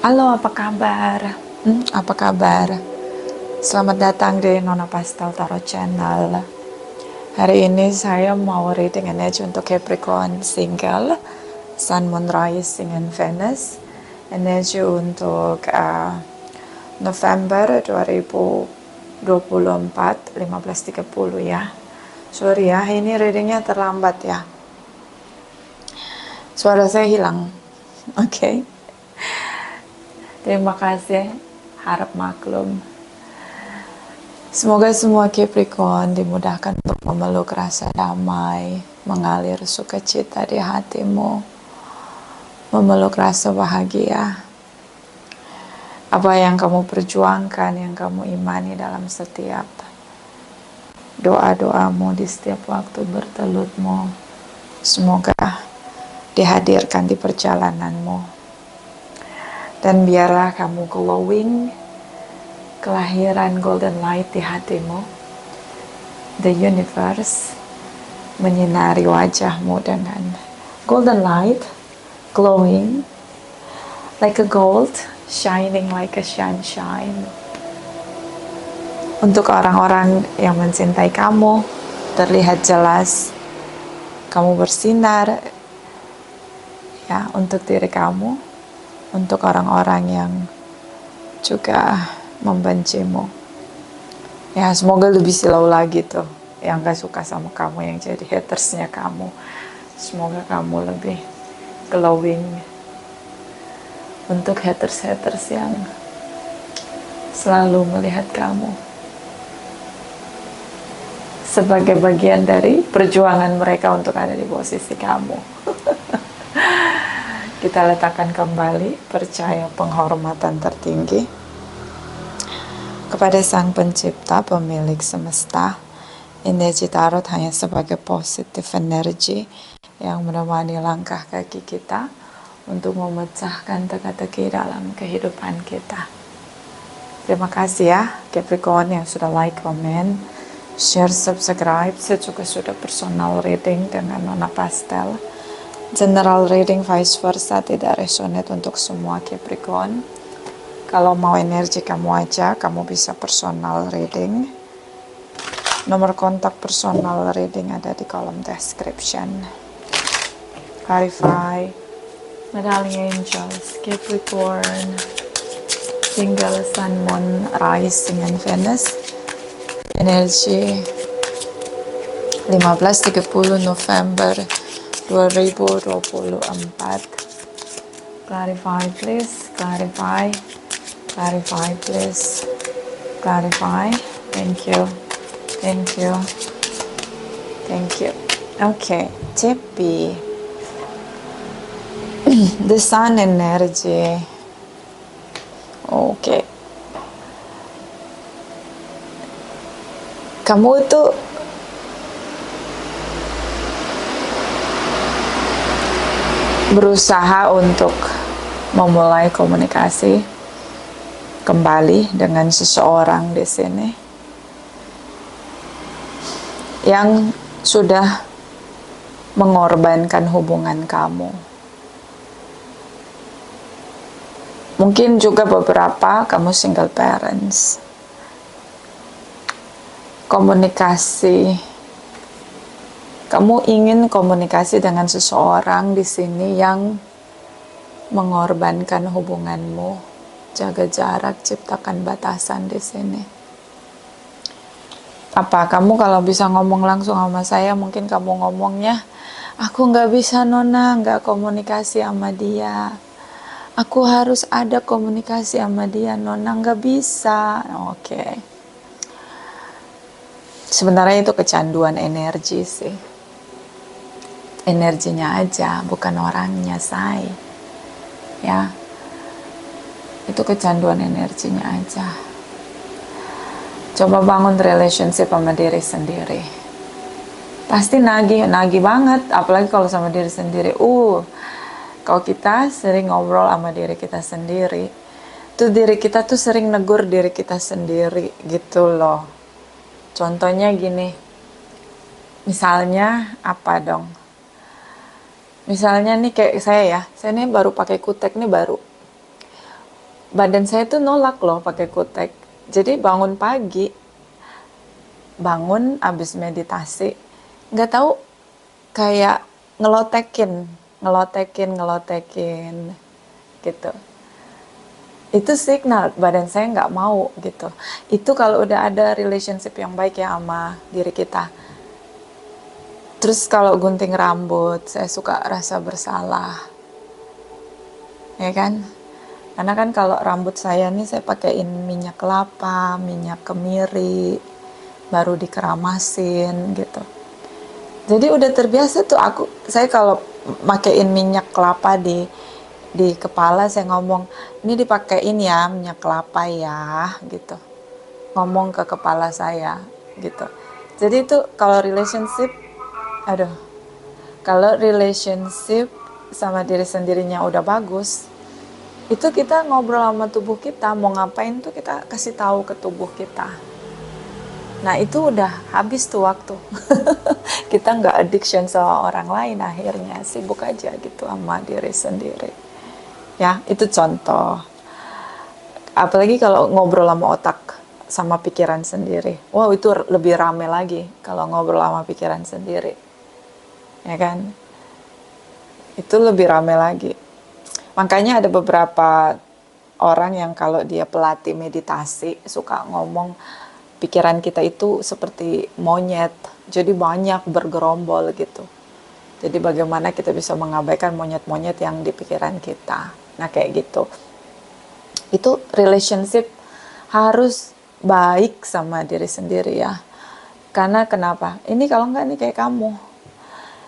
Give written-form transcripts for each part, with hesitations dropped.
Halo, apa kabar? Apa kabar? Selamat datang di Nona Pastel Tarot Channel. Hari ini saya mau reading energi untuk Capricorn single, Sun, Moon, Rising, and Venus. Energi untuk November 2024, 15.30 ya. Sorry ya, ini readingnya terlambat ya. Suara saya hilang. Oke. Terima kasih, harap maklum. Semoga semua Capricorn dimudahkan untuk memeluk rasa damai, mengalir sukacita di hatimu, memeluk rasa bahagia. Apa yang kamu perjuangkan, yang kamu imani dalam setiap doa-doamu, di setiap waktu bertelutmu, semoga dihadirkan di perjalananmu. Dan biarlah kamu glowing, kelahiran golden light di hatimu. The universe menyinari wajahmu dengan golden light, glowing like a gold, shining like a sunshine. Untuk orang-orang yang mencintai kamu, terlihat jelas kamu bersinar ya untuk diri kamu, untuk orang-orang yang juga membencimu. Ya, semoga lebih silau lagi tuh yang gak suka sama kamu, yang jadi hatersnya kamu. Semoga kamu lebih glowing. Untuk haters-haters yang selalu melihat kamu sebagai bagian dari perjuangan mereka untuk ada di posisi kamu. Kita letakkan kembali percaya penghormatan tertinggi kepada Sang Pencipta, pemilik semesta. Energi tarot hanya sebagai positif energi yang menemani langkah kaki kita untuk memecahkan teka-teki dalam kehidupan kita. Terima kasih ya Capricorn yang sudah like, comment, share, subscribe. Saya juga sudah personal reading dengan Nona Pastel. General reading vice versa tidak resonate untuk semua Capricorn. Kalau mau energi kamu aja, kamu bisa personal reading. Nomor kontak personal reading ada di kolom description. Clarify, Medallion Angels, Capricorn, single, Sun, Moon, Rising, and Venus. Energi 15.30 November 2024. Clarify please, clarify please, clarify. Thank you. Okay, Cepi. The sun energy. Okay. Kamu tuh berusaha untuk memulai komunikasi kembali dengan seseorang di sini yang sudah mengorbankan hubungan kamu. Mungkin juga beberapa kamu single parents. Kamu ingin komunikasi dengan seseorang di sini yang mengorbankan hubunganmu. Jaga jarak, ciptakan batasan di sini. Apa kamu kalau bisa ngomong langsung sama saya, mungkin kamu ngomongnya, aku nggak bisa Nona, nggak komunikasi sama dia. Aku harus ada komunikasi sama dia, Nona, nggak bisa. Oke. Sebenarnya itu kecanduan energi sih. Energinya aja, bukan orangnya, say. Ya. Itu kecanduan energinya aja. Coba bangun relationship sama diri sendiri. Pasti nagih banget, apalagi kalau sama diri sendiri. Kalau kita sering ngobrol sama diri kita sendiri, tuh diri kita tuh sering negur diri kita sendiri gitu loh. Contohnya gini, misalnya apa dong? Misalnya nih kayak saya nih baru pakai kutek nih baru. badan saya tuh nolak loh pakai kutek. Jadi bangun pagi, bangun abis meditasi, nggak tahu kayak ngelotekin, ngelotekin gitu. Itu signal badan saya nggak mau gitu. Itu kalau udah ada relationship yang baik ya sama diri kita. Terus kalau gunting rambut, saya suka rasa bersalah, ya kan? Karena kan kalau rambut saya nih saya pakaiin minyak kelapa, minyak kemiri, baru dikeramasin gitu. Jadi udah terbiasa tuh saya kalau makein minyak kelapa di kepala, saya ngomong, ini dipakein ya minyak kelapa ya gitu. Ngomong ke kepala saya gitu. Jadi itu kalau relationship, aduh, kalau relationship sama diri sendirinya udah bagus, itu kita ngobrol sama tubuh kita, mau ngapain tuh kita kasih tahu ke tubuh kita. Nah itu udah habis tuh waktu. Kita nggak addiction sama orang lain, akhirnya sibuk aja gitu sama diri sendiri. Ya itu contoh. Apalagi kalau ngobrol sama otak sama pikiran sendiri. Wow itu lebih rame lagi kalau ngobrol sama pikiran sendiri. Ya kan? Itu lebih rame lagi. Makanya ada beberapa orang yang kalau dia pelatih meditasi suka ngomong pikiran kita itu seperti monyet, jadi banyak bergerombol gitu. Jadi bagaimana kita bisa mengabaikan monyet-monyet yang di pikiran kita. Nah kayak gitu. Itu relationship harus baik sama diri sendiri ya. Karena kenapa? Ini kalau nggak nih kayak kamu,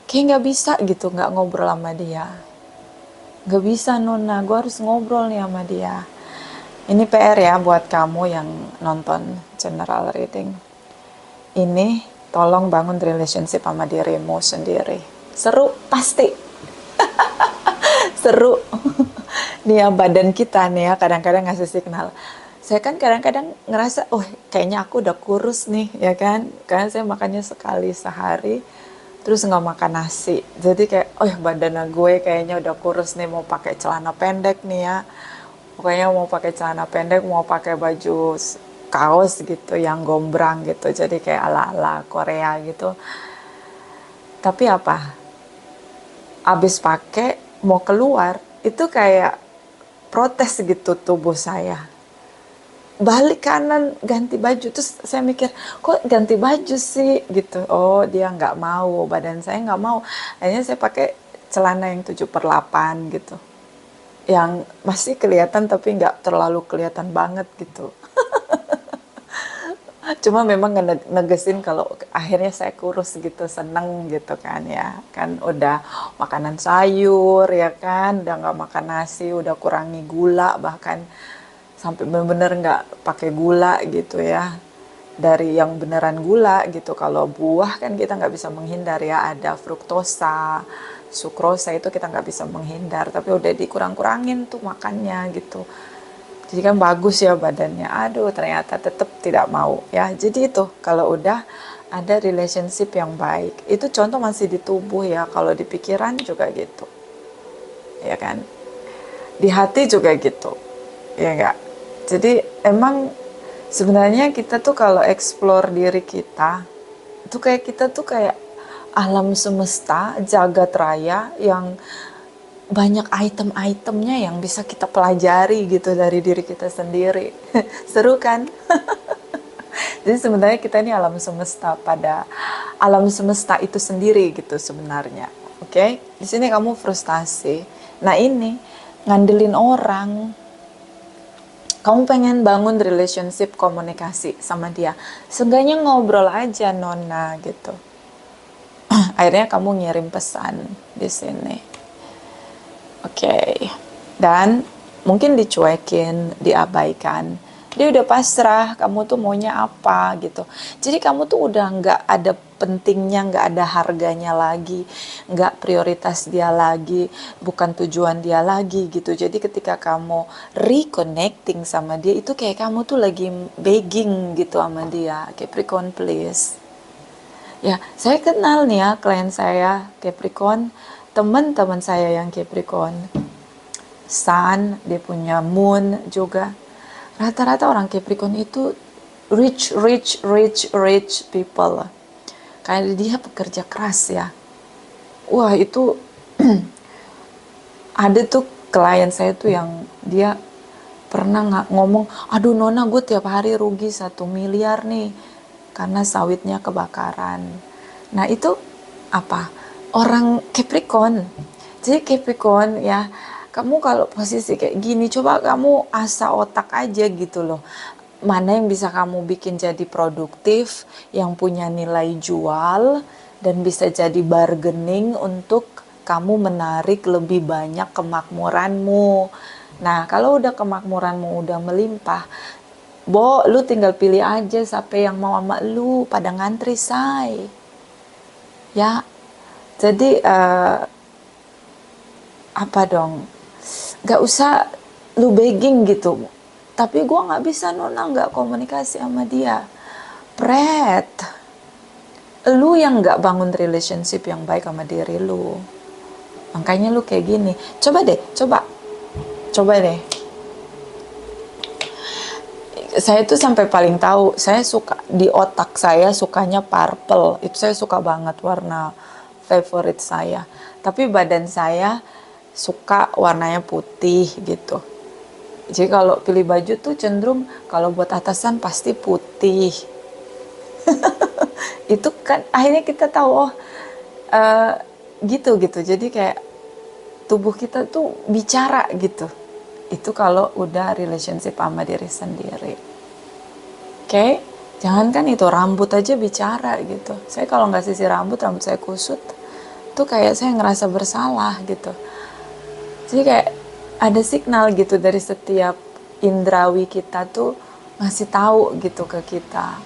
kayak nggak bisa gitu nggak ngobrol sama dia. Nggak bisa Nona, gue harus ngobrol nih sama dia. Ini PR ya buat kamu yang nonton general reading. Ini tolong bangun relationship sama dirimu sendiri. Seru pasti. Seru. Nih ya badan kita nih ya kadang-kadang ngasih signal. Saya kan kadang-kadang ngerasa, oh kayaknya aku udah kurus nih ya kan. Karena saya makannya sekali sehari. Terus nggak makan nasi. Jadi kayak, oh badan gue kayaknya udah kurus nih, mau pakai celana pendek nih ya. Pokoknya mau pakai celana pendek, mau pakai baju kaos gitu yang gombrang gitu. Jadi kayak ala-ala Korea gitu. Tapi apa? Abis pakai mau keluar, itu kayak protes gitu tubuh saya. Balik kanan ganti baju, terus saya mikir kok ganti baju sih gitu. Oh dia nggak mau, badan saya nggak mau. Akhirnya saya pakai celana yang 7/8 gitu, yang masih kelihatan tapi nggak terlalu kelihatan banget gitu. Cuma memang negesin kalau akhirnya saya kurus gitu, seneng gitu kan ya. Kan udah makanan sayur ya kan, udah nggak makan nasi, udah kurangi gula, bahkan sampai bener-bener nggak pakai gula gitu ya. Dari yang beneran gula gitu. Kalau buah kan kita nggak bisa menghindar ya, ada fruktosa, sukrosa itu kita nggak bisa menghindar. Tapi udah dikurang-kurangin tuh makannya gitu. Jadi kan bagus ya badannya. Aduh ternyata tetap tidak mau ya. Jadi itu kalau udah ada relationship yang baik. Itu contoh masih di tubuh ya. Kalau di pikiran juga gitu. Ya kan. Di hati juga gitu. Ya enggak. Jadi emang sebenarnya kita tuh kalau explore diri kita, itu kayak kita tuh kayak alam semesta, jagat raya yang banyak item-itemnya yang bisa kita pelajari gitu dari diri kita sendiri. Seru kan? Jadi sebenarnya kita ini alam semesta, pada alam semesta itu sendiri gitu sebenarnya. Oke? Di sini kamu frustasi. Nah ini ngandelin orang. Kamu pengen bangun relationship komunikasi sama dia. Seenggaknya ngobrol aja Nona gitu. Akhirnya kamu ngirim pesan di sini. Oke. Dan mungkin dicuekin, diabaikan. Dia udah pasrah, kamu tuh maunya apa gitu. Jadi kamu tuh udah nggak ada pentingnya, nggak ada harganya lagi, nggak prioritas dia lagi, bukan tujuan dia lagi gitu. Jadi ketika kamu reconnecting sama dia, itu kayak kamu tuh lagi begging gitu sama dia. Capricorn please. Ya, saya kenal nih ya klien saya Capricorn, teman-teman saya yang Capricorn. sun, dia punya moon juga. Rata-rata orang Capricorn itu rich people. Kayak dia pekerja keras ya. Wah, itu ada tuh klien saya tuh yang dia pernah ngomong, aduh Nona, gue tiap hari rugi 1 miliar nih karena sawitnya kebakaran. Nah itu apa? Orang Capricorn. Jadi Capricorn ya, kamu kalau posisi kayak gini, coba kamu asah otak aja gitu loh. Mana yang bisa kamu bikin jadi produktif, yang punya nilai jual, dan bisa jadi bargaining untuk kamu menarik lebih banyak kemakmuranmu. Nah, kalau udah kemakmuranmu udah melimpah, lu tinggal pilih aja siapa yang mau sama lu, pada ngantri say. Ya, jadi apa dong? Gak usah lu begging gitu. Tapi gue gak bisa Nona, gak komunikasi sama dia. Pret, lu yang gak bangun relationship yang baik sama diri lu. Makanya lu kayak gini. Coba deh. Saya tuh sampai paling tahu, saya suka di otak saya sukanya purple. Itu saya suka banget, warna favorit saya. Tapi badan saya suka warnanya putih gitu. Jadi kalau pilih baju tuh cenderung kalau buat atasan pasti putih. Itu kan akhirnya kita tahu gitu. Jadi kayak tubuh kita tuh bicara gitu. Itu kalau udah relationship sama diri sendiri. Oke? Jangan kan itu rambut aja bicara gitu. Saya kalau nggak sisir rambut saya kusut. Tuh kayak saya ngerasa bersalah gitu. Jadi kayak ada signal gitu dari setiap indrawi kita tuh ngasih tahu gitu ke kita.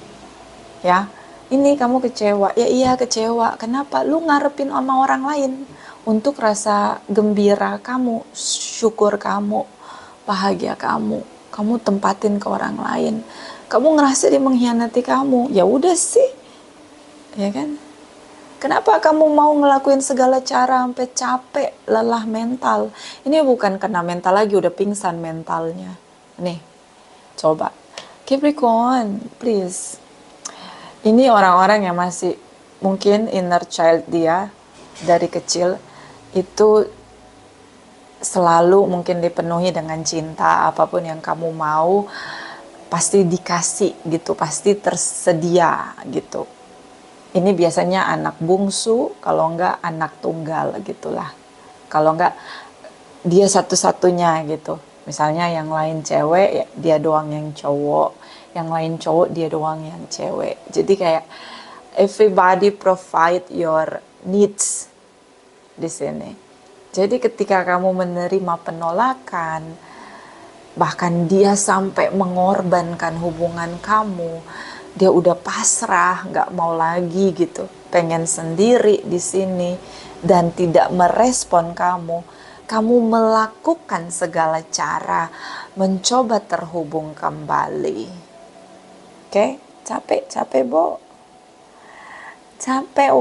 Ya, ini kamu kecewa. Ya iya kecewa. Kenapa? Lu ngarepin sama orang lain untuk rasa gembira kamu, syukur kamu, bahagia kamu. Kamu tempatin ke orang lain. Kamu ngerasa dia mengkhianati kamu. Ya udah sih. Ya kan? Kenapa kamu mau ngelakuin segala cara sampai capek, lelah mental? Ini bukan kena mental lagi, udah pingsan mentalnya. Nih, coba. Capricorn, please. Ini orang-orang yang masih mungkin inner child dia dari kecil itu selalu mungkin dipenuhi dengan cinta, apapun yang kamu mau pasti dikasih gitu, pasti tersedia gitu. Ini biasanya anak bungsu, kalau enggak anak tunggal gitulah. Kalau enggak dia satu-satunya gitu. Misalnya yang lain cewek, ya dia doang yang cowok. Yang lain cowok, dia doang yang cewek. Jadi kayak everybody provide your needs di sini. Jadi ketika kamu menerima penolakan, bahkan dia sampai mengorbankan hubungan kamu, dia udah pasrah, nggak mau lagi gitu, pengen sendiri di sini dan tidak merespon kamu. Kamu melakukan segala cara mencoba terhubung kembali. Oke, capek Bo. Capek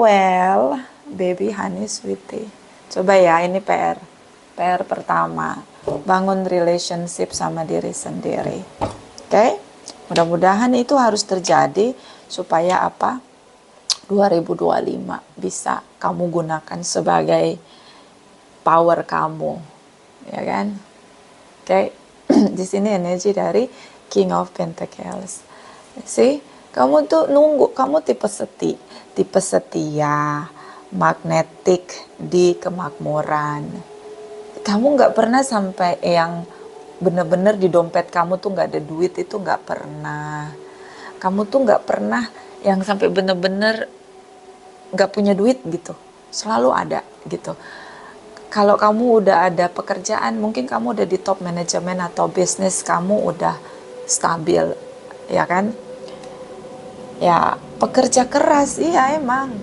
baby honey sweetie. Coba ya, ini PR pertama. Bangun relationship sama diri sendiri. Oke? Mudah-mudahan itu harus terjadi supaya apa? 2025 bisa kamu gunakan sebagai power kamu, ya kan? Oke, di sini energi dari King of Pentacles. See, kamu tuh nunggu, kamu tipe setia, magnetik di kemakmuran. Kamu nggak pernah sampai yang bener-bener di dompet kamu tuh nggak ada duit, itu nggak pernah. Kamu tuh nggak pernah yang sampai bener-bener nggak punya duit gitu, selalu ada gitu. Kalau kamu udah ada pekerjaan, mungkin kamu udah di top manajemen atau bisnis kamu udah stabil, ya kan? Ya, pekerja keras, iya emang.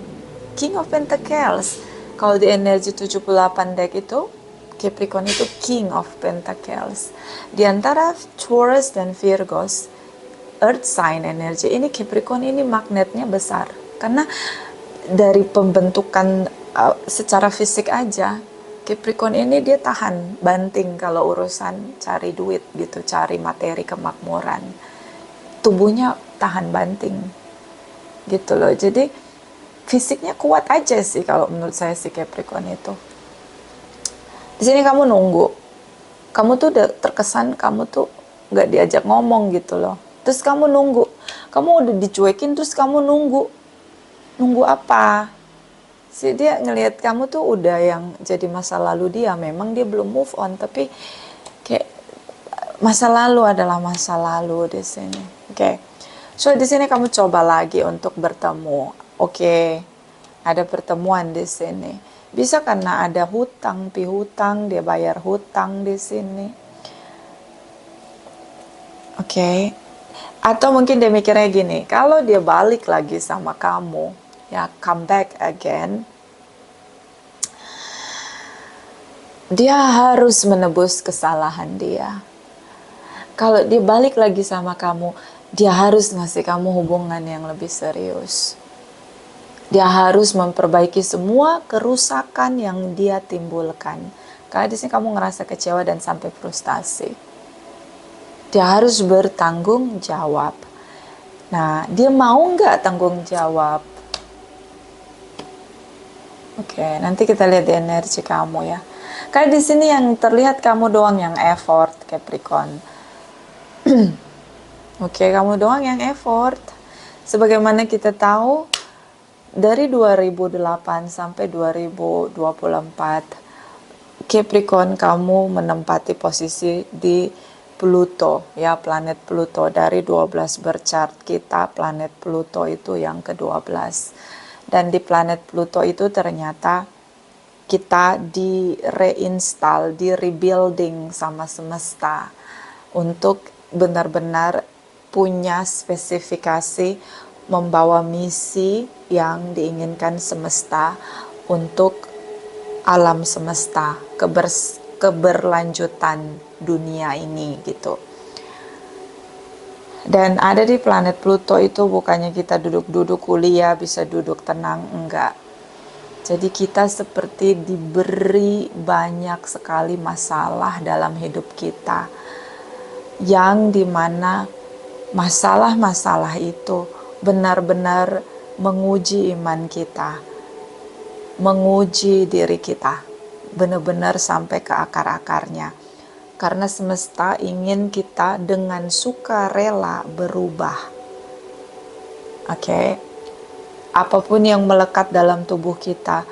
King of Pentacles. Kalau di energi 78 deck itu, Capricorn itu King of Pentacles. Di antara Taurus dan Virgos, Earth sign energi ini Capricorn ini magnetnya besar. Karena dari pembentukan secara fisik aja, Capricorn ini dia tahan banting kalau urusan cari duit gitu, cari materi kemakmuran. Tubuhnya tahan banting gitu loh. Jadi fisiknya kuat aja sih kalau menurut saya si Capricorn itu. Di sini kamu nunggu. Kamu tuh udah terkesan kamu tuh nggak diajak ngomong gitu loh. Terus kamu nunggu. Kamu udah dicuekin terus kamu nunggu. Nunggu apa? Dia ngelihat kamu tuh udah yang jadi masa lalu dia. Memang dia belum move on, tapi kayak masa lalu adalah masa lalu di sini. Oke. So di sini kamu coba lagi untuk bertemu. Oke. Ada pertemuan di sini. Bisa karena ada hutang, pihutang, dia bayar hutang di sini. Oke. Atau mungkin dia mikirnya gini, kalau dia balik lagi sama kamu, ya come back again, dia harus menebus kesalahan dia. Kalau dia balik lagi sama kamu, dia harus ngasih kamu hubungan yang lebih serius. Dia harus memperbaiki semua kerusakan yang dia timbulkan. Karena di sini kamu ngerasa kecewa dan sampai frustasi. Dia harus bertanggung jawab. Nah, dia mau nggak tanggung jawab? Oke, nanti kita lihat di energi kamu ya. Karena di sini yang terlihat kamu doang yang effort, Capricorn. Oke, kamu doang yang effort. Sebagaimana kita tahu, dari 2008 sampai 2024, Capricorn kamu menempati posisi di Pluto, ya planet Pluto. Dari 12 berchart kita, planet Pluto itu yang ke-12. Dan di planet Pluto itu ternyata kita di reinstall, di rebuilding sama semesta untuk benar-benar punya spesifikasi membawa misi yang diinginkan semesta untuk alam semesta, keberlanjutan dunia ini gitu. Dan ada di planet Pluto itu bukannya kita duduk-duduk kuliah bisa duduk tenang, enggak. Jadi kita seperti diberi banyak sekali masalah dalam hidup kita, yang dimana masalah-masalah itu benar-benar menguji iman kita, menguji diri kita, benar-benar sampai ke akar-akarnya. Karena semesta ingin kita dengan sukarela berubah. Oke. Apapun yang melekat dalam tubuh kita,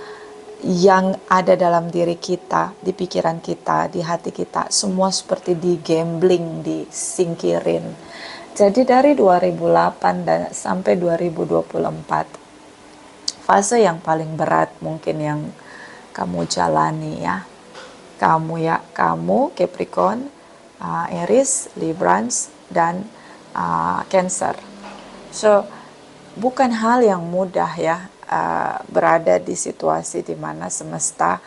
yang ada dalam diri kita, di pikiran kita, di hati kita, semua seperti di gambling, disingkirin. Jadi dari 2008 dan sampai 2024, fase yang paling berat mungkin yang kamu jalani ya. Kamu Capricorn, Aries, Librans, dan Cancer. So, bukan hal yang mudah ya berada di situasi di mana semesta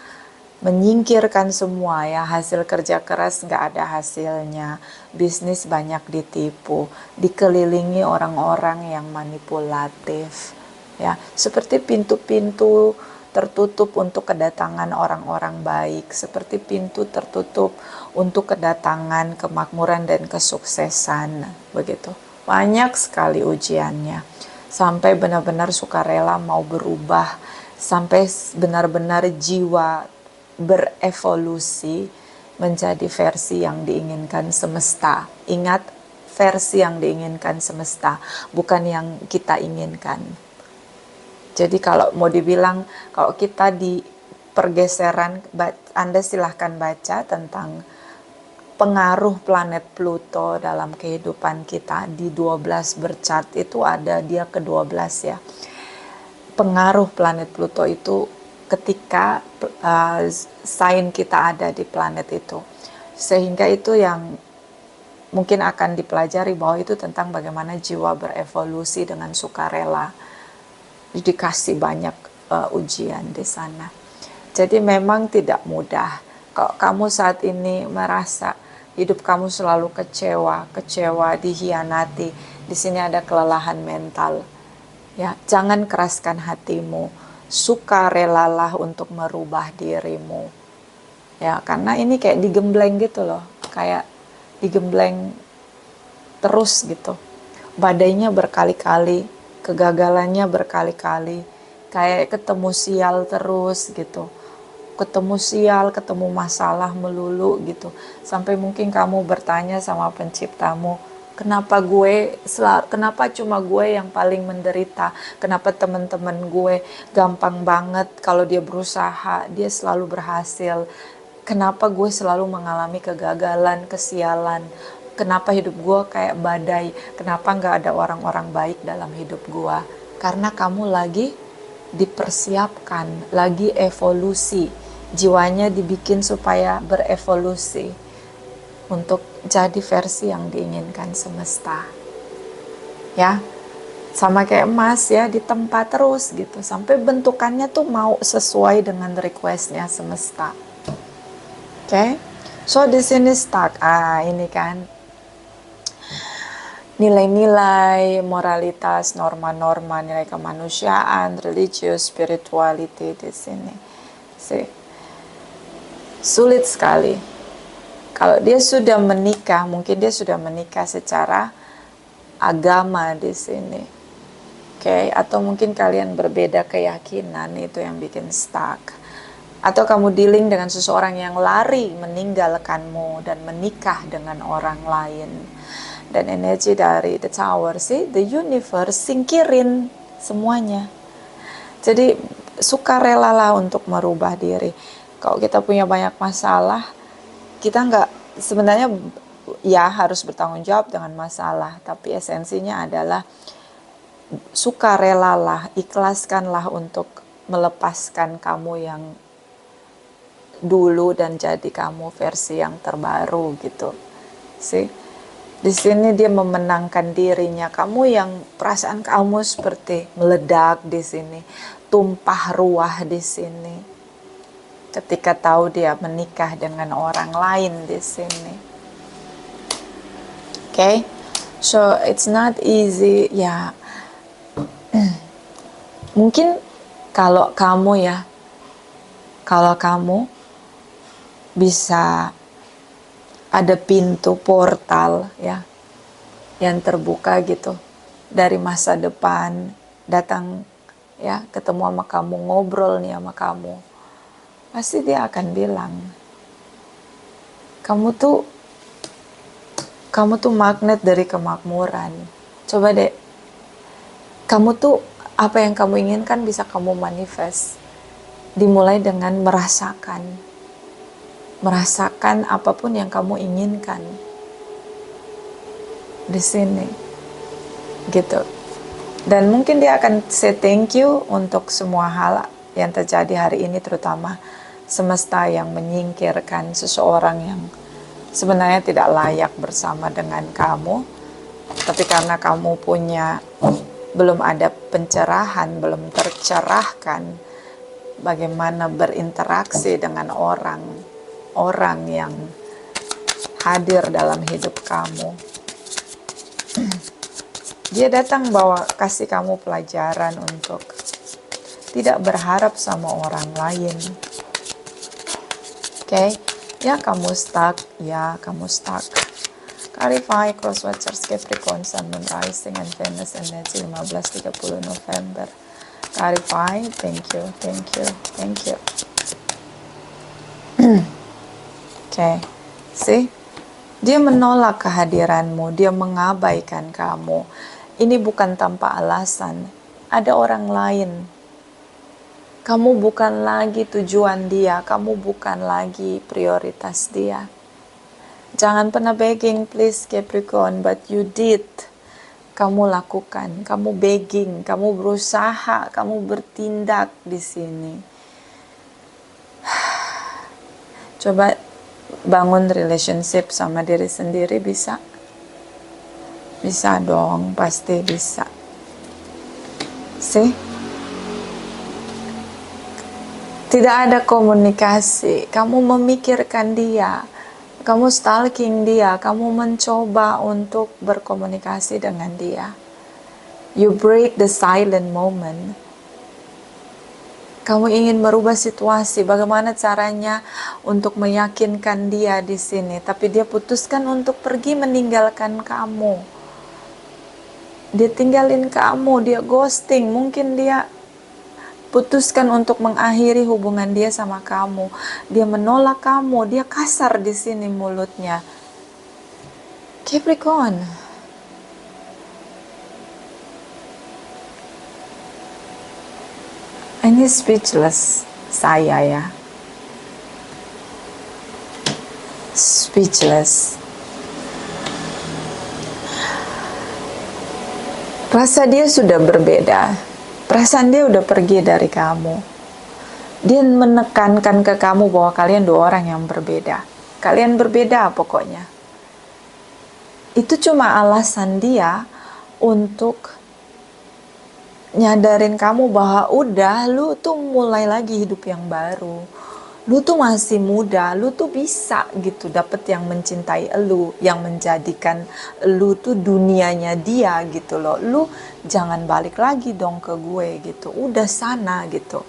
menyingkirkan semua ya, hasil kerja keras nggak ada hasilnya, bisnis banyak ditipu, dikelilingi orang-orang yang manipulatif ya, seperti pintu-pintu tertutup untuk kedatangan orang-orang baik, seperti pintu tertutup untuk kedatangan kemakmuran dan kesuksesan, begitu. Banyak sekali ujiannya, sampai benar-benar sukarela mau berubah, sampai benar-benar jiwa berevolusi menjadi versi yang diinginkan semesta. Ingat, versi yang diinginkan semesta, bukan yang kita inginkan. Jadi kalau mau dibilang, kalau kita di pergeseran, Anda silahkan baca tentang pengaruh planet Pluto dalam kehidupan kita. Di 12 berchart itu ada dia ke-12 ya. Pengaruh planet Pluto itu ketika sign kita ada di planet itu. Sehingga itu yang mungkin akan dipelajari, bahwa itu tentang bagaimana jiwa berevolusi dengan sukarela. Dikasih banyak ujian di sana. Jadi memang tidak mudah. Kalau kamu saat ini merasa hidup kamu selalu kecewa, dihianati, di sini ada kelelahan mental. Ya, jangan keraskan hatimu. Sukarelalah untuk merubah dirimu. Ya, karena ini kayak digembleng gitu loh, kayak digembleng terus gitu. Badainya berkali-kali, kegagalannya berkali-kali, kayak ketemu sial terus gitu. Ketemu sial, ketemu masalah melulu gitu. Sampai mungkin kamu bertanya sama penciptamu, kenapa cuma gue yang paling menderita? Kenapa teman-teman gue gampang banget kalau dia berusaha, dia selalu berhasil? Kenapa gue selalu mengalami kegagalan, kesialan? Kenapa hidup gue kayak badai? Kenapa nggak ada orang-orang baik dalam hidup gue? Karena kamu lagi dipersiapkan, lagi evolusi. Jiwanya dibikin supaya berevolusi untuk jadi versi yang diinginkan semesta. Ya, sama kayak emas ya, ditempa terus gitu sampai bentukannya tuh mau sesuai dengan requestnya semesta. Oke, so di sini stuck. Ini kan nilai-nilai, moralitas, norma-norma, nilai kemanusiaan, religius, spirituality di sini. Sulit sekali. Kalau dia sudah menikah, mungkin dia sudah menikah secara agama di sini. Oke, atau mungkin kalian berbeda keyakinan, itu yang bikin stuck. Atau kamu dealing dengan seseorang yang lari meninggalkanmu dan menikah dengan orang lain. Dan energi dari the tower sih, the universe singkirin semuanya. Jadi sukarelalah untuk merubah diri. Kalau kita punya banyak masalah, kita nggak, sebenarnya ya harus bertanggung jawab dengan masalah, tapi esensinya adalah sukarelalah, ikhlaskanlah untuk melepaskan kamu yang dulu dan jadi kamu versi yang terbaru gitu. Sih. Di sini dia memenangkan dirinya. Kamu yang perasaan kamu seperti meledak di sini, tumpah ruah di sini. Ketika tahu dia menikah dengan orang lain di sini. Okay? So it's not easy. Ya. Mungkin kalau kamu bisa ada pintu portal ya yang terbuka gitu dari masa depan, datang ya, ketemu sama kamu, ngobrol nih sama kamu, pasti dia akan bilang, kamu tuh magnet dari kemakmuran. Coba deh, kamu tuh apa yang kamu inginkan bisa kamu manifest. Dimulai dengan merasakan apapun yang kamu inginkan di sini gitu. Dan mungkin dia akan say thank you untuk semua hal yang terjadi hari ini, terutama semesta yang menyingkirkan seseorang yang sebenarnya tidak layak bersama dengan kamu, tapi karena kamu belum ada pencerahan, belum tercerahkan bagaimana berinteraksi dengan orang yang hadir dalam hidup kamu. Dia datang kasih kamu pelajaran untuk tidak berharap sama orang lain. Oke, ya kamu stuck. Clarify, cross watchers, Capricorn, Sun, Moon, Rising, and Venus energy 15-30 November. Clarify, thank you. Oke, see? Dia menolak kehadiranmu, dia mengabaikan kamu. Ini bukan tanpa alasan. Ada orang lain. Kamu bukan lagi tujuan dia, kamu bukan lagi prioritas dia. Jangan pernah begging, please Capricorn, but you did. Kamu lakukan, kamu begging, kamu berusaha, kamu bertindak di sini. Coba bangun relationship sama diri sendiri, bisa? Bisa dong, pasti bisa. See? Tidak ada komunikasi, kamu memikirkan dia, kamu stalking dia, kamu mencoba untuk berkomunikasi dengan dia. You break the silent moment. Kamu ingin merubah situasi, bagaimana caranya untuk meyakinkan dia di sini, tapi dia putuskan untuk pergi meninggalkan kamu. Dia tinggalin kamu, dia ghosting, mungkin dia putuskan untuk mengakhiri hubungan dia sama kamu. Dia menolak kamu, dia kasar di sini mulutnya. Capricorn. Ini speechless saya ya. Speechless. Rasa dia sudah berbeda. Perasaan dia udah pergi dari kamu. Dia menekankan ke kamu bahwa kalian dua orang yang berbeda. Kalian berbeda pokoknya. Itu cuma alasan dia untuk nyadarin kamu bahwa udah, lu tuh mulai lagi hidup yang baru. Lu tuh masih muda, lu tuh bisa gitu dapet yang mencintai lu, yang menjadikan lu tuh dunianya dia gitu loh. Lu jangan balik lagi dong ke gue gitu, udah sana gitu.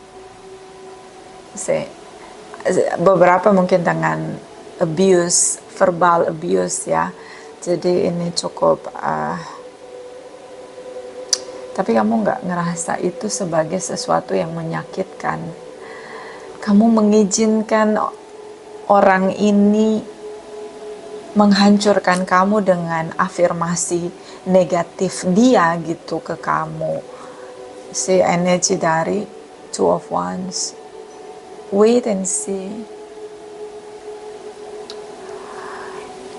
Beberapa mungkin dengan abuse, verbal abuse ya. Jadi ini cukup tapi kamu nggak ngerasa itu sebagai sesuatu yang menyakitkan. Kamu mengizinkan orang ini menghancurkan kamu dengan afirmasi negatif dia gitu ke kamu. Si energi dari Two of Wands. Wait and see.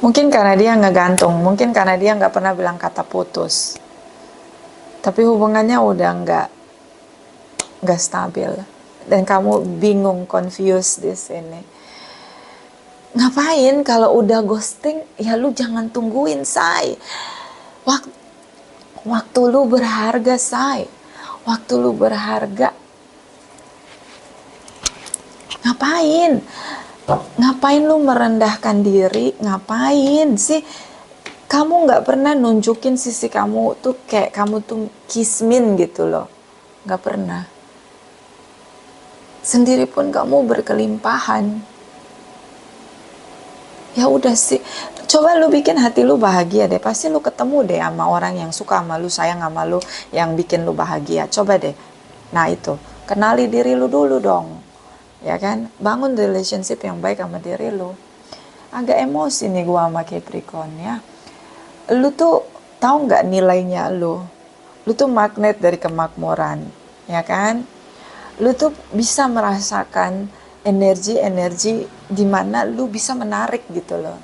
Mungkin karena dia ngegantung, mungkin karena dia nggak pernah bilang kata putus. Tapi hubungannya udah nggak stabil dan kamu bingung, confused di sini. Ngapain kalau udah ghosting? Ya lu jangan tungguin, say. Waktu lu berharga, say. Waktu lu berharga. Ngapain? Ngapain lu merendahkan diri? Ngapain sih? Kamu nggak pernah nunjukin sisi kamu tuh kayak kamu tuh kismin gitu loh. Nggak pernah. Sendiri pun kamu berkelimpahan. Ya udah sih. Coba lu bikin hati lu bahagia deh. Pasti lu ketemu deh sama orang yang suka sama lu, sayang sama lu, yang bikin lu bahagia. Coba deh. Nah itu. Kenali diri lu dulu dong. Ya kan? Bangun relationship yang baik sama diri lu. Agak emosi nih gua sama Capricorn ya. Lu tuh tahu nggak nilainya lu tuh magnet dari kemakmuran, ya kan? Lu tuh bisa merasakan energi di mana lu bisa menarik gitu loh,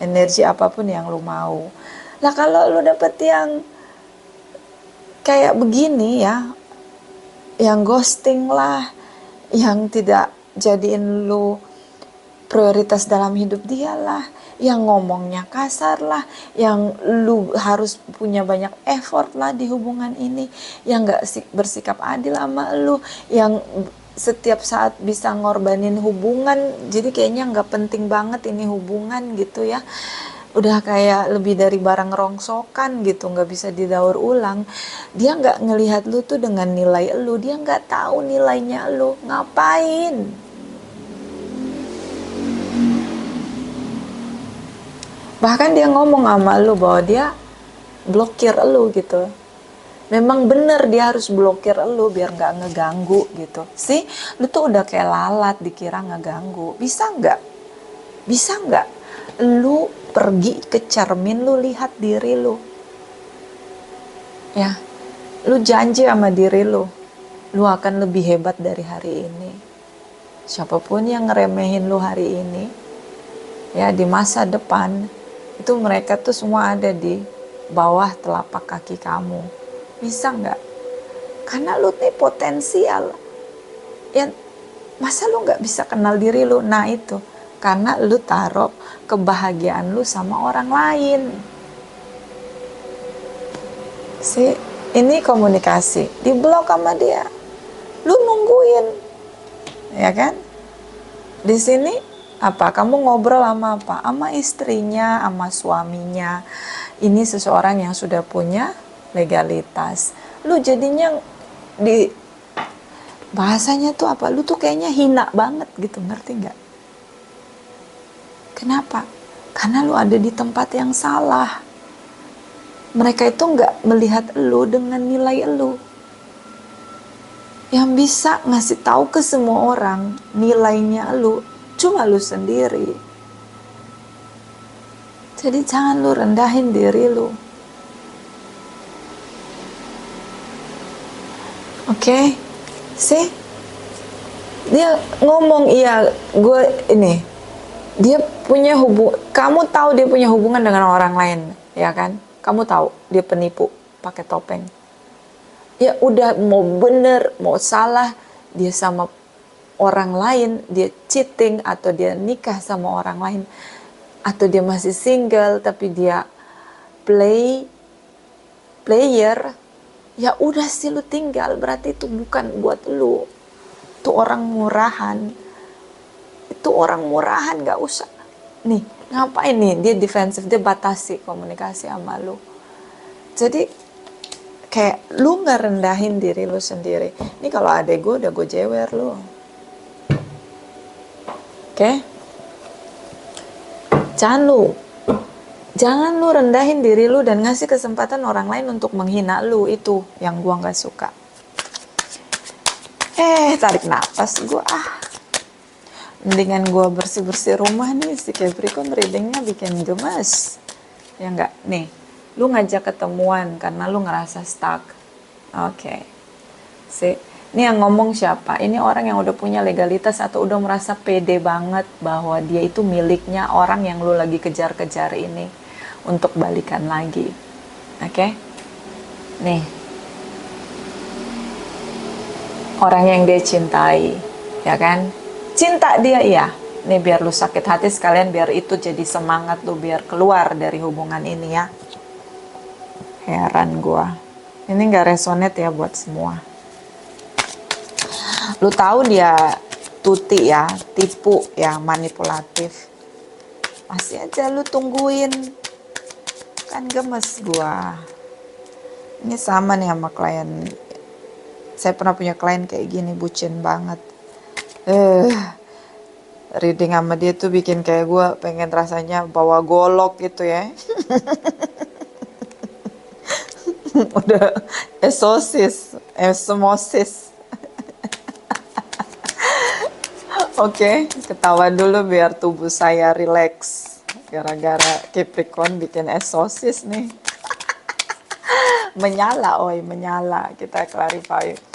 energi apapun yang lu mau. Lah kalau lu dapet yang kayak begini ya, yang ghosting lah, yang tidak jadiin lu prioritas dalam hidup dia lah, yang ngomongnya kasar lah, yang lu harus punya banyak effort lah di hubungan ini, yang gak bersikap adil sama lu, yang setiap saat bisa ngorbanin hubungan, jadi kayaknya gak penting banget ini hubungan gitu ya, udah kayak lebih dari barang rongsokan gitu, gak bisa didaur ulang. Dia gak ngelihat lu tuh dengan nilai lu, dia gak tahu nilainya lu. Ngapain? Bahkan dia ngomong sama lu bahwa dia blokir lu gitu. Memang bener dia harus blokir lu biar gak ngeganggu gitu. Sih, lu tuh udah kayak lalat dikira ngeganggu. Bisa gak? Bisa gak? Lu pergi ke cermin, lu lihat diri lu. Ya, lu janji sama diri lu. Lu akan lebih hebat dari hari ini. Siapapun yang ngeremehin lu hari ini, ya di masa depan, itu mereka tuh semua ada di bawah telapak kaki kamu. Bisa nggak? Karena lu nih potensial. Ya, masa lu nggak bisa kenal diri lu? Nah itu, karena lu taruh kebahagiaan lu sama orang lain. Sih, ini komunikasi. Diblok sama dia. Lu nungguin. Ya kan? Di sini apa? Kamu ngobrol sama apa? Sama istrinya, sama suaminya. Ini seseorang yang sudah punya legalitas. Lu jadinya bahasanya tuh apa? Lu tuh kayaknya hina banget gitu, ngerti nggak? Kenapa? Karena lu ada di tempat yang salah. Mereka itu nggak melihat lu dengan nilai lu. Yang bisa ngasih tahu ke semua orang nilainya lu cuma lu sendiri. Jadi jangan lu rendahin diri lu. Oke? See? Dia ngomong, iya, gue ini, dia punya kamu tahu dia punya hubungan dengan orang lain, ya kan? Kamu tahu dia penipu pakai topeng. Ya udah, mau bener mau salah, dia sama orang lain, dia cheating atau dia nikah sama orang lain, atau dia masih single tapi dia player, ya udah sih lu tinggal, berarti itu bukan buat lu. Itu orang murahan. Itu orang murahan, gak usah. Nih, ngapain nih? Dia defensif, dia batasi komunikasi sama lu. Jadi, kayak lu gak rendahin diri lu sendiri. Ini kalau adek gue udah gue jewer lu. Oke? Jangan lu rendahin diri lu dan ngasih kesempatan orang lain untuk menghina lu. Itu yang gue gak suka. Tarik napas gue. Mendingan gue bersih-bersih rumah nih. Si Capricorn readingnya bikin gemes. Ya enggak? Nih, lu ngajak ketemuan karena lu ngerasa stuck. Oke. Ini yang ngomong siapa? Ini orang yang udah punya legalitas atau udah merasa pede banget bahwa dia itu miliknya orang yang lu lagi kejar-kejar ini untuk balikan lagi. Oke? Nih, orang yang dia cintai, ya kan? Cinta dia, iya. Nih biar lu sakit hati sekalian, biar itu jadi semangat lu biar keluar dari hubungan ini ya. Heran gua. Ini gak resonate ya buat semua. Lu tahu dia tuti ya, tipu ya, manipulatif. Masih aja lu tungguin. Kan gemes gua. Ini sama nih sama klien. Saya pernah punya klien kayak gini, bucin banget. Reading sama dia tuh bikin kayak gue pengen rasanya bawa golok gitu ya. Udah esmosis. Oke, ketawa dulu biar tubuh saya relax. Gara-gara Capricorn bikin esosis nih. menyala. Kita clarify.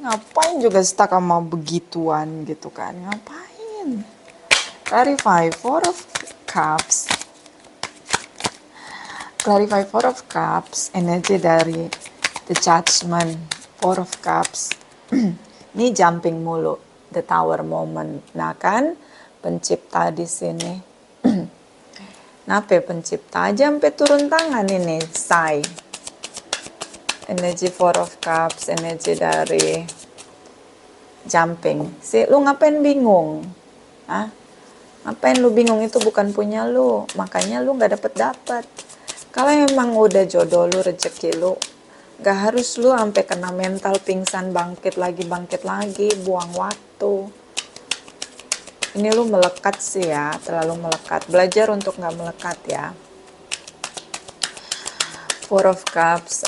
Ngapain juga stuck sama begituan gitu kan? Ngapain? Clarify. Four of Cups. Clarify Four of Cups. Energi dari The Judgment. Four of Cups. Ini jumping mulu. The Tower moment. Nah kan? Pencipta di sini. Kenapa pencipta aja sampai turun tangan ini? Sai. Energi Four of Cups, energi dari jumping. Lu ngapain bingung? Ngapain lu bingung? Itu bukan punya lu. Makanya lu gak dapet. Kalau emang udah jodoh lu, rezeki lu, gak harus lu sampai kena mental pingsan, bangkit lagi, buang waktu. Ini lu melekat sih ya, terlalu melekat. Belajar untuk gak melekat ya. Four of Cups,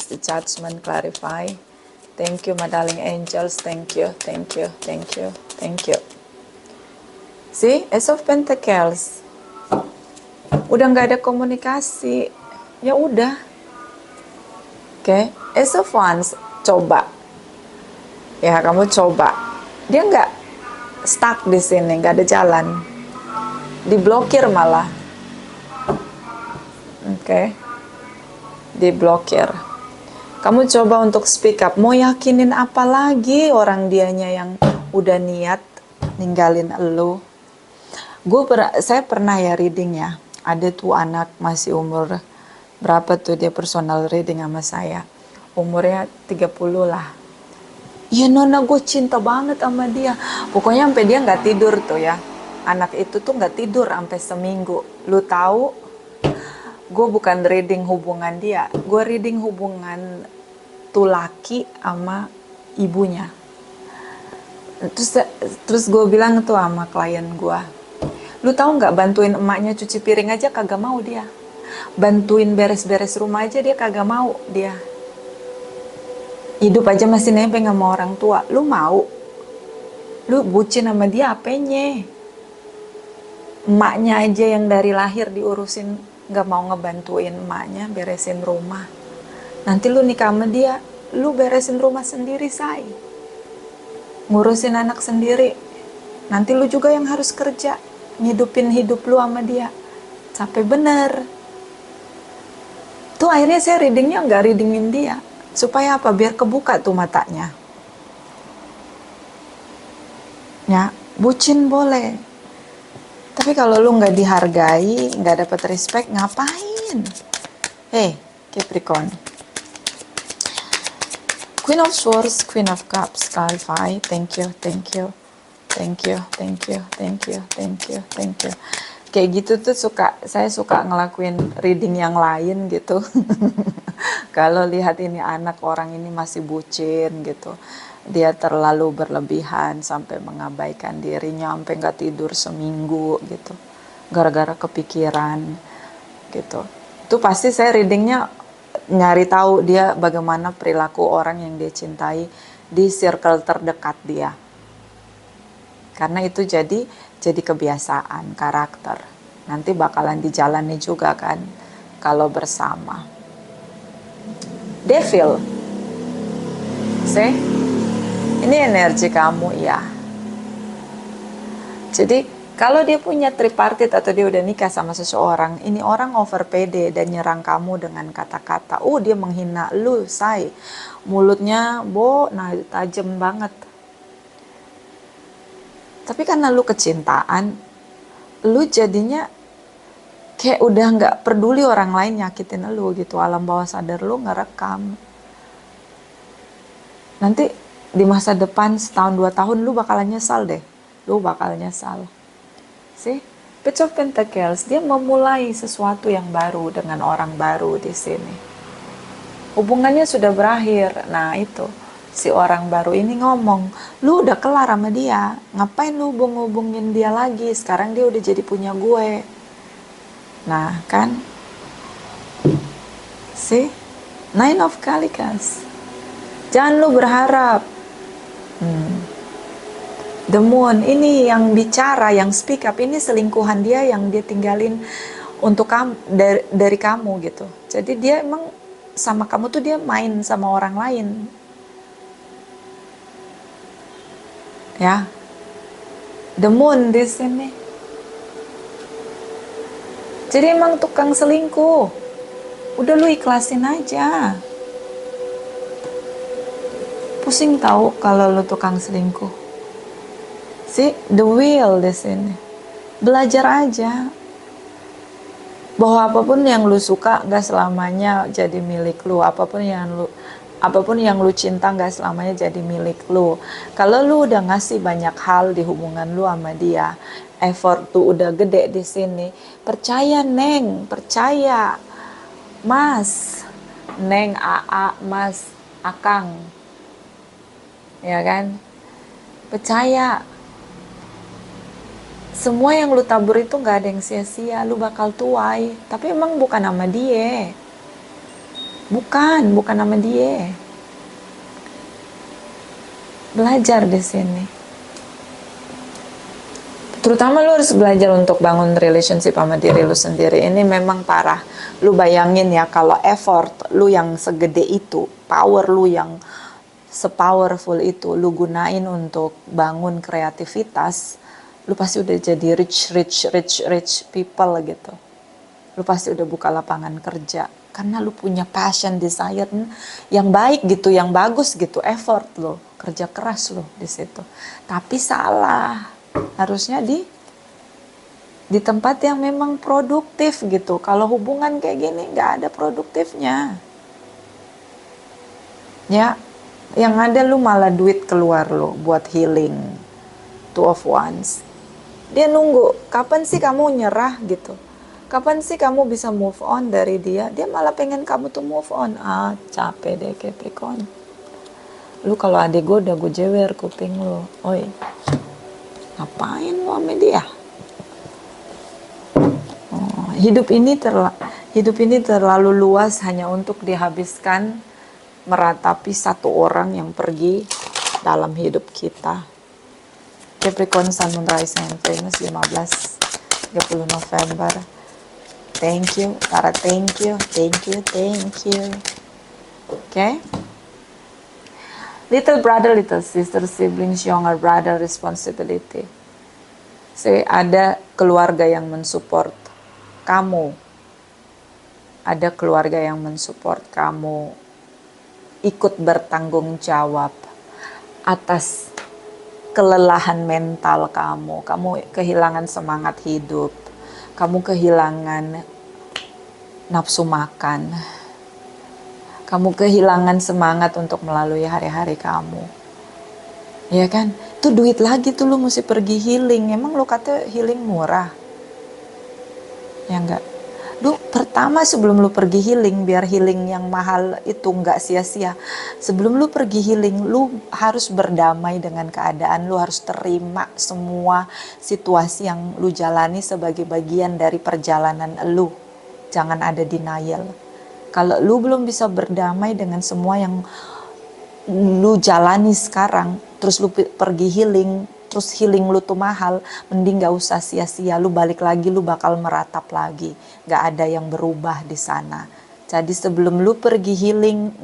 the Judgment, clarify. Thank you, my darling angels. Thank you. See, Ace of Pentacles. Udah nggak ada komunikasi. Ya udah. Oke, Ace of Wands. Coba. Ya, kamu coba. Dia nggak stuck di sini, nggak ada jalan. Diblokir malah. Oke. Diblokir. Kamu coba untuk speak up. Mau yakinin apa lagi orang dianya yang udah niat ninggalin elu. Saya pernah ya reading ya. Ada tuh anak masih umur berapa tuh, dia personal reading sama saya. Umurnya 30 lah. Ya nona, gue cinta banget sama dia. Pokoknya sampai dia nggak tidur tuh ya. Anak itu tuh nggak tidur sampai seminggu. Lu tahu? Gue bukan reading hubungan dia, gue reading hubungan tuh laki sama ibunya. Terus gue bilang tuh sama klien gue, lu tahu nggak, bantuin emaknya cuci piring aja kagak mau dia, bantuin beres-beres rumah aja dia kagak mau. Dia hidup aja masih nebeng sama orang tua, lu mau? Lu bucin sama dia apanya? Emaknya aja yang dari lahir diurusin nggak mau ngebantuin emaknya beresin rumah. Nanti lu nikah sama dia, lu beresin rumah sendiri, say, ngurusin anak sendiri. Nanti lu juga yang harus kerja, ngidupin hidup lu sama dia. Capek bener. Tuh akhirnya saya readingnya nggak readingin dia. Supaya apa? Biar kebuka tuh matanya. Ya, bucin boleh. Tapi kalau lu nggak dihargai, nggak dapet respect, ngapain? Hey, Capricorn. Queen of Swords, Queen of Cups, clarify. Thank you, thank you. Thank you, thank you, thank you, thank you, thank you. Kayak gitu tuh saya suka ngelakuin reading yang lain gitu. Kalau lihat ini anak orang ini masih bucin gitu, dia terlalu berlebihan sampai mengabaikan dirinya, sampai nggak tidur seminggu gitu, gara-gara kepikiran gitu. Itu pasti saya readingnya nyari tahu dia bagaimana perilaku orang yang dia cintai di circle terdekat dia. Karena itu jadi kebiasaan, karakter. Nanti bakalan dijalani juga kan kalau bersama. Devil. See? Ini energi kamu ya. Jadi kalau dia punya tripartite atau dia udah nikah sama seseorang, ini orang over pede dan nyerang kamu dengan kata-kata. Dia menghina lu, say. Mulutnya tajam banget. Tapi karena lu kecintaan, lu jadinya kayak udah nggak peduli orang lain nyakitin lu gitu. Alam bawah sadar lu ngerekam. Nanti di masa depan setahun 2 tahun lu bakalan nyesal deh. Lu bakal nyesal. See? Page of Pentacles, dia memulai sesuatu yang baru dengan orang baru di sini. Hubungannya sudah berakhir. Nah itu. Si orang baru ini ngomong, lu udah kelar sama dia, ngapain lu hubungin dia lagi, sekarang dia udah jadi punya gue. Nah kan, see, Nine of Kalikas, jangan lu berharap. The Moon, ini yang bicara, yang speak up, ini selingkuhan dia yang dia tinggalin untuk kamu, dari kamu gitu. Jadi dia emang sama kamu tuh dia main sama orang lain. Ya, The Moon di sini. Jadi emang tukang selingkuh. Udah lu ikhlasin aja. Pusing tahu kalau lu tukang selingkuh. See, the wheel di sini. Belajar aja bahwa apapun yang lu suka gak selamanya jadi milik lu. Apapun yang lu cinta gak selamanya jadi milik lu. Kalau lu udah ngasih banyak hal di hubungan lu sama dia, effort tuh udah gede di sini. Percaya Neng, percaya Mas, Neng, AA, Mas, Akang, ya kan? Percaya. Semua yang lu tabur itu gak ada yang sia-sia. Lu bakal tuai. Tapi emang bukan nama dia. Bukan nama dia. Belajar di sini. Terutama lu harus belajar untuk bangun relationship sama diri lu sendiri. Ini memang parah. Lu bayangin ya, kalau effort lu yang segede itu, power lu yang sepowerful itu, lu gunain untuk bangun kreativitas, lu pasti udah jadi rich people gitu. Lu pasti udah buka lapangan kerja. Karena lu punya passion, desire yang baik gitu, yang bagus gitu, effort lo, kerja keras lo di situ. Tapi salah, harusnya di tempat yang memang produktif gitu. Kalau hubungan kayak gini nggak ada produktifnya. Ya, yang ada lu malah duit keluar lo buat healing. Two of Wands. Dia nunggu, kapan sih kamu nyerah gitu. Kapan sih kamu bisa move on dari dia? Dia malah pengen kamu tuh move on. Capek deh Capricorn. Lu kalau adik gue udah gue jewer kuping lu. Oi, ngapain lu sama dia? Hidup ini terlalu luas hanya untuk dihabiskan meratapi satu orang yang pergi dalam hidup kita. Capricorn Sun Moon Rising and Venus 30 November. Thank you, Tara, thank you. Okay? Little brother, little sister, siblings, younger brother, responsibility. Ada keluarga yang mensupport kamu. Ada keluarga yang mensupport kamu ikut bertanggung jawab atas kelelahan mental kamu. Kamu kehilangan semangat hidup. Kamu kehilangan nafsu makan. Kamu kehilangan semangat untuk melalui hari-hari kamu. Ya kan? Tuh duit lagi tuh lu mesti pergi healing. Emang lu kata healing murah? Ya enggak? Lu pertama sebelum lu pergi healing, biar healing yang mahal itu enggak sia-sia. Sebelum lu pergi healing, lu harus berdamai dengan keadaan. Lu harus terima semua situasi yang lu jalani sebagai bagian dari perjalanan lu. Jangan ada denial. Kalau lu belum bisa berdamai dengan semua yang lu jalani sekarang, terus lu pergi healing, terus healing lu tuh mahal, mending gak usah sia-sia. Lu balik lagi, lu bakal meratap lagi. Gak ada yang berubah di sana. Jadi sebelum lu pergi healing,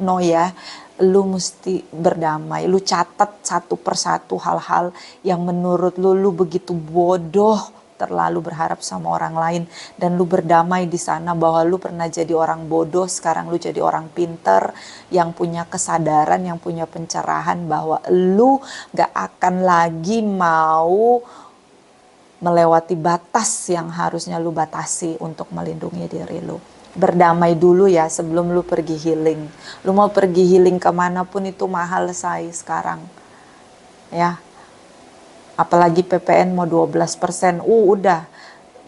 lu mesti berdamai. Lu catat satu persatu hal-hal yang menurut lu begitu bodoh, terlalu berharap sama orang lain, dan lu berdamai di sana bahwa lu pernah jadi orang bodoh, sekarang lu jadi orang pinter yang punya kesadaran, yang punya pencerahan bahwa lu gak akan lagi mau melewati batas yang harusnya lu batasi untuk melindungi diri lu. Berdamai dulu ya sebelum lu pergi healing. Lu mau pergi healing kemanapun itu mahal sekarang. Ya. Apalagi PPN mau 12%, udah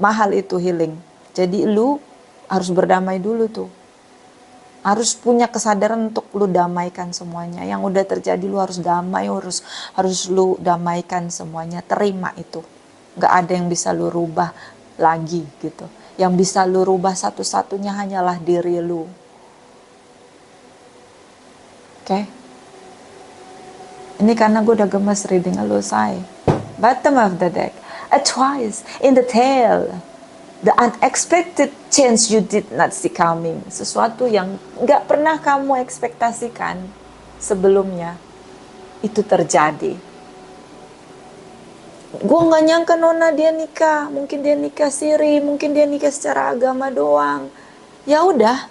mahal itu healing. Jadi lu harus berdamai dulu tuh. Harus punya kesadaran untuk lu damaikan semuanya. Yang udah terjadi lu harus damai, harus lu damaikan semuanya. Terima itu. Gak ada yang bisa lu rubah lagi gitu. Yang bisa lu rubah satu-satunya hanyalah diri lu. Oke? Ini karena gue udah gemes reading lu, say. Bottom of the deck, a twice in the tail, the unexpected change you did not see coming. Sesuatu yang gak pernah kamu ekspektasikan sebelumnya, itu terjadi. Gue gak nyangka Nona dia nikah, mungkin dia nikah siri, mungkin dia nikah secara agama doang. Ya udah,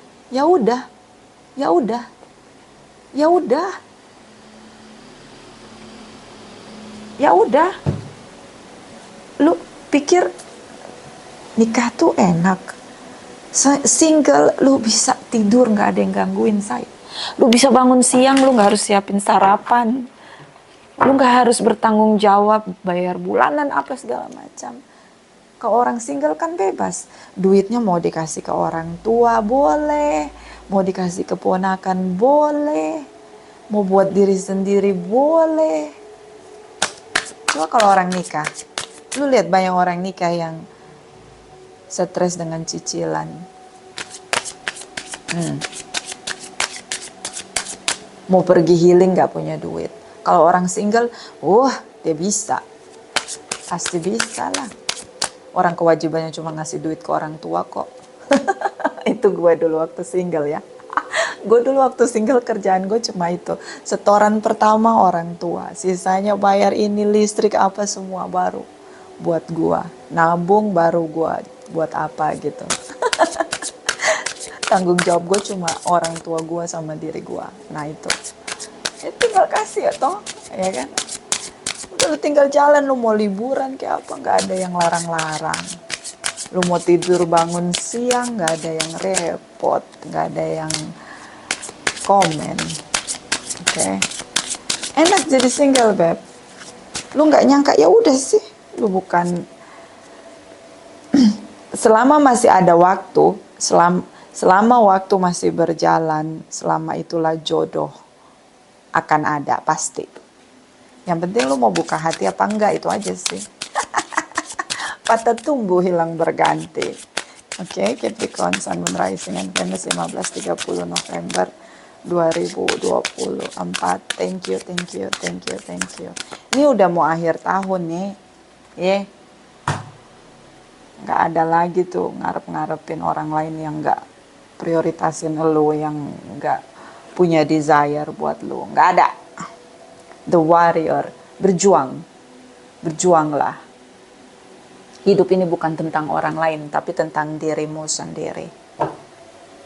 lu pikir nikah tuh enak, single lu bisa tidur gak ada yang gangguin, say. Lu bisa bangun siang, lu gak harus siapin sarapan, lu gak harus bertanggung jawab bayar bulanan apa segala macam. Ke orang single kan bebas, duitnya mau dikasih ke orang tua boleh, mau dikasih ke ponakan boleh, mau buat diri sendiri boleh. Coba kalau orang nikah, lu lihat banyak orang nikah yang stres dengan cicilan. Mau pergi healing gak punya duit. Kalau orang single, dia bisa. Pasti bisa lah. Orang kewajibannya cuma ngasih duit ke orang tua kok. Itu gue dulu waktu single ya. Gue dulu waktu single kerjaan gue cuma itu. Setoran pertama orang tua. Sisanya bayar ini, listrik apa semua baru buat gue. Nabung baru gue buat apa gitu. Tanggung jawab gue cuma orang tua gue sama diri gue. Nah itu. Tinggal kasih ya toh. Ya kan. Udah lu tinggal jalan, lu mau liburan kayak apa. Gak ada yang larang-larang. Lu mau tidur bangun siang gak ada yang repot. Gak ada yang komen. Oke. Enak jadi single, beb. Lu nggak nyangka, ya udah sih. Lu bukan selama masih ada waktu, selama waktu masih berjalan, selama itulah jodoh akan ada pasti. Yang penting lu mau buka hati apa enggak, itu aja sih. Patah tumbuh hilang berganti. Oke, Capricorn, Sun, Moon, Rising, and Venus 15-30 November 2024. Thank you. Ini udah mau akhir tahun nih. Nggak ada lagi tuh ngarep-ngarepin orang lain yang nggak prioritasin lo, yang nggak punya desire buat lo. Nggak ada. The warrior, berjuanglah. Hidup ini bukan tentang orang lain, tapi tentang dirimu sendiri.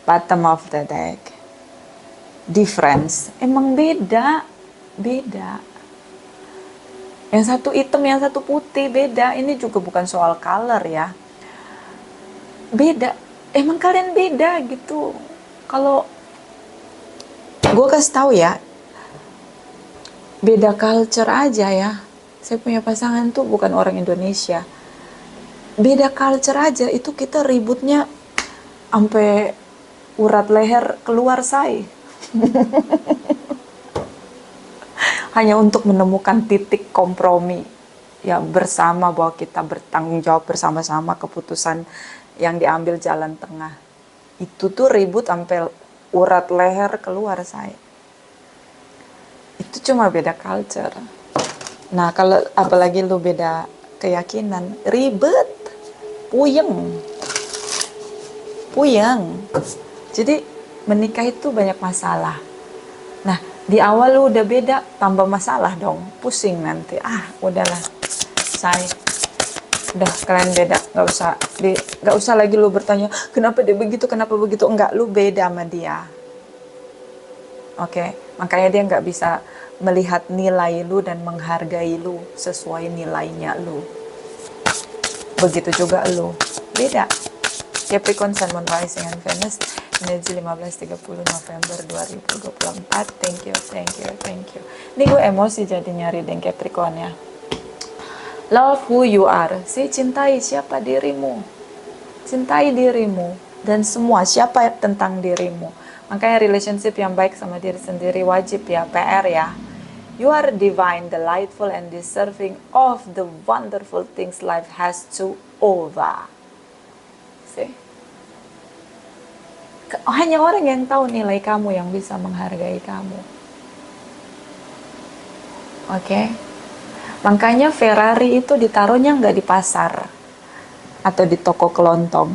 Bottom of the deck. Difference, emang beda. Yang satu hitam, yang satu putih, beda. Ini juga bukan soal color ya. Beda, emang kalian beda gitu. Kalau gue kasih tahu ya, beda culture aja ya. Saya punya pasangan tuh bukan orang Indonesia. Beda culture aja itu kita ributnya sampai urat leher keluar say. Hanya untuk menemukan titik kompromi ya bersama, bahwa kita bertanggung jawab bersama-sama keputusan yang diambil jalan tengah. Itu tuh ribut sampai urat leher keluar saya. Itu cuma beda culture. Nah, kalau apalagi lu beda keyakinan, ribet, puyeng. Jadi menikah itu banyak masalah. Nah, di awal lu udah beda, tambah masalah dong, pusing nanti. Udahlah, saya udah kalian beda, nggak usah lagi lu bertanya kenapa dia begitu, kenapa begitu. Enggak, lu beda sama dia. Oke, makanya dia nggak bisa melihat nilai lu dan menghargai lu sesuai nilainya lu. Begitu juga lu, beda. Capricorn, Sun, Moon, Rising, and Venus, energi 15-30 November 2024. Thank you. Ini gue emosi jadinya reading Capricorn ya. Love who you are. Cintai siapa dirimu. Cintai dirimu dan semua siapa tentang dirimu. Makanya relationship yang baik sama diri sendiri wajib ya, PR ya. You are divine, delightful, and deserving of the wonderful things life has to offer. See? Hanya orang yang tahu nilai kamu yang bisa menghargai kamu. Oke? Makanya Ferrari itu ditaruhnya nggak di pasar atau di toko kelontong.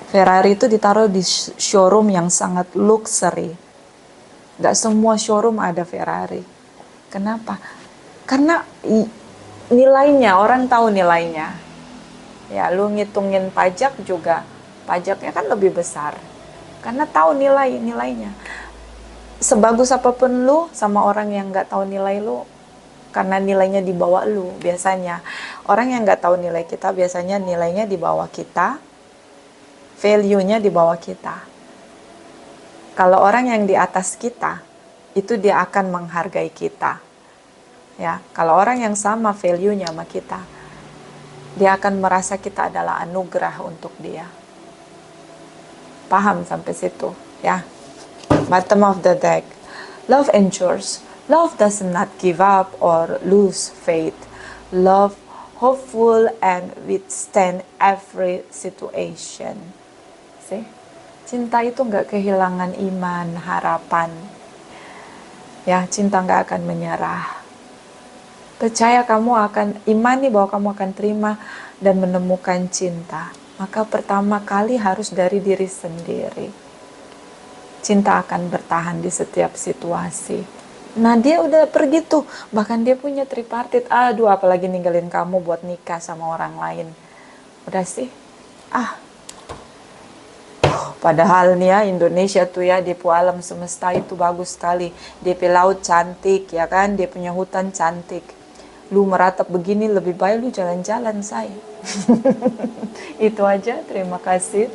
Ferrari itu ditaruh di showroom yang sangat luxury. Nggak semua showroom ada Ferrari. Kenapa? Karena nilainya, orang tahu nilainya. Ya, lu ngitungin pajak juga, pajaknya kan lebih besar. Karena tahu nilainya. Sebagus apapun lu sama orang yang nggak tahu nilai lu, karena nilainya di bawah lu. Biasanya orang yang nggak tahu nilai kita, biasanya nilainya di bawah kita, value-nya di bawah kita. Kalau orang yang di atas kita, itu dia akan menghargai kita. Ya, kalau orang yang sama value-nya sama kita, dia akan merasa kita adalah anugerah untuk dia. Paham sampai situ ya? Bottom of the deck. Love endures. Love does not give up or lose faith. Love hopeful and withstand every situation. See? Cinta itu nggak kehilangan iman, harapan. Ya, cinta nggak akan menyerah. Percaya kamu akan, imani bahwa kamu akan terima dan menemukan cinta. Maka pertama kali harus dari diri sendiri. Cinta akan bertahan di setiap situasi. Nah, dia udah pergi tuh, bahkan dia punya tripartit. Aduh, apalagi ninggalin kamu buat nikah sama orang lain. Udah sih. Padahal nih ya, Indonesia tuh ya, DP alam semesta itu bagus sekali. DP laut cantik ya kan, dia punya hutan cantik. Lu meratap begini, lebih baik lu jalan-jalan say. Itu aja, terima kasih.